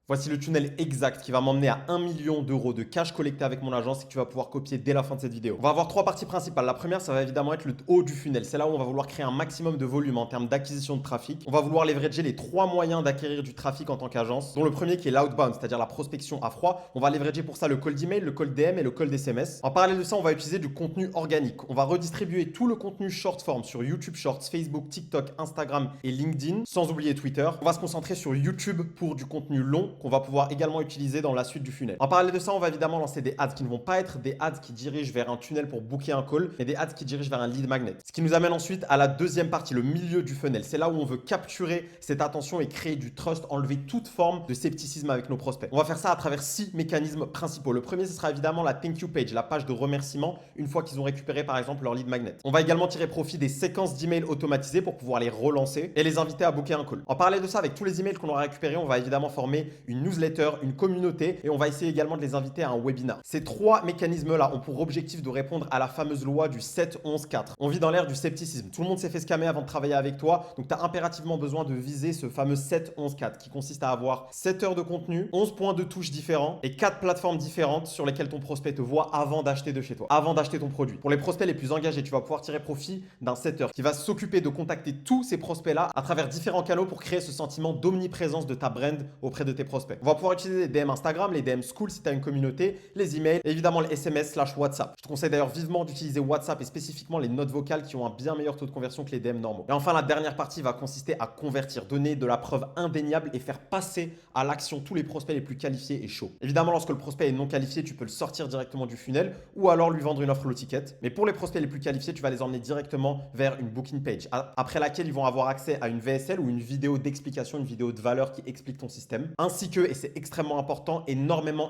Voici le tunnel exact qui va m'emmener à 1 million d'euros de cash collecté avec mon agence et que tu vas pouvoir copier dès la fin de cette vidéo. On va avoir trois parties principales. La première, ça va évidemment être le haut du funnel. C'est là où on va vouloir créer un maximum de volume en termes d'acquisition de trafic. On va vouloir leverager les trois moyens d'acquérir du trafic en tant qu'agence, dont le premier qui est l'outbound, c'est-à-dire la prospection à froid. On va leverager pour ça le cold email, le cold DM et le cold SMS. En parallèle de ça, on va utiliser du contenu organique. On va redistribuer tout le contenu short form sur YouTube Shorts, Facebook, TikTok, Instagram et LinkedIn, sans oublier Twitter. On va se concentrer sur YouTube pour du contenu long qu'on va pouvoir également utiliser dans la suite du funnel. En parallèle de ça, on va évidemment lancer des ads qui ne vont pas être des ads qui dirigent vers un tunnel pour booker un call, mais des ads qui dirigent vers un lead magnet. Ce qui nous amène ensuite à la deuxième partie, le milieu du funnel. C'est là où on veut capturer cette attention et créer du trust, enlever toute forme de scepticisme avec nos prospects. On va faire ça à travers 6 mécanismes principaux. Le premier, ce sera évidemment la thank you page, la page de remerciement une fois qu'ils ont récupéré par exemple leur lead magnet. On va également tirer profit des séquences d'emails automatisées pour pouvoir les relancer et les inviter à booker un call. En parallèle de ça, avec tous les emails qu'on aura récupérés, on va évidemment former une newsletter, une communauté et on va essayer également de les inviter à un webinar. Ces trois mécanismes-là ont pour objectif de répondre à la fameuse loi du 7-11-4. On vit dans l'ère du scepticisme. Tout le monde s'est fait scammer avant de travailler avec toi, donc tu as impérativement besoin de viser ce fameux 7-11-4 qui consiste à avoir 7 heures de contenu, 11 points de touche différents et 4 plateformes différentes sur lesquelles ton prospect te voit avant d'acheter de chez toi, avant d'acheter ton produit. Pour les prospects les plus engagés, tu vas pouvoir tirer profit d'un setter qui va s'occuper de contacter tous ces prospects-là à travers différents canaux pour créer ce sentiment d'omniprésence de ta brand auprès de tes prospects. On va pouvoir utiliser les DM Instagram, les DM School si tu as une communauté, les emails et évidemment les SMS/WhatsApp. Je te conseille d'ailleurs vivement d'utiliser WhatsApp et spécifiquement les notes vocales qui ont un bien meilleur taux de conversion que les DM normaux. Et enfin, la dernière partie va consister à convertir, donner de la preuve indéniable et faire passer à l'action tous les prospects les plus qualifiés et chauds. Évidemment, lorsque le prospect est non qualifié, tu peux le sortir directement du funnel ou alors lui vendre une offre low ticket. Mais pour les prospects les plus qualifiés, tu vas les emmener directement vers une booking page, après laquelle ils vont avoir accès à une VSL ou une vidéo d'explication, une vidéo de valeur qui explique ton système, ainsi que, et c'est extrêmement important, énormément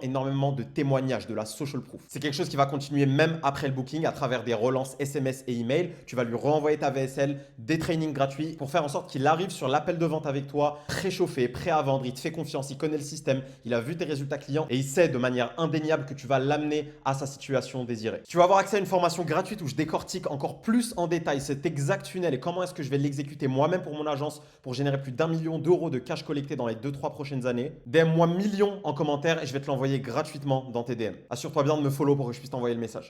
de témoignages, de la social proof. C'est quelque chose qui va continuer même après le booking à travers des relances SMS et email. Tu vas lui renvoyer ta VSL, des trainings gratuits pour faire en sorte qu'il arrive sur l'appel de vente avec toi, préchauffé, prêt à vendre. Il te fait confiance, il connaît le système, il a vu tes résultats clients et il sait de manière indéniable que tu vas l'amener à sa situation désirée. Tu vas avoir accès à une formation gratuite où je décortique encore plus en détail cet exact funnel et comment est-ce que je vais l'exécuter moi-même pour mon agence pour générer plus d'1 million d'euros de cash collecté dans les 2-3 prochaines années. DM-moi millions en commentaire et je vais te l'envoyer gratuitement dans tes DM. Assure-toi bien de me follow pour que je puisse t'envoyer le message.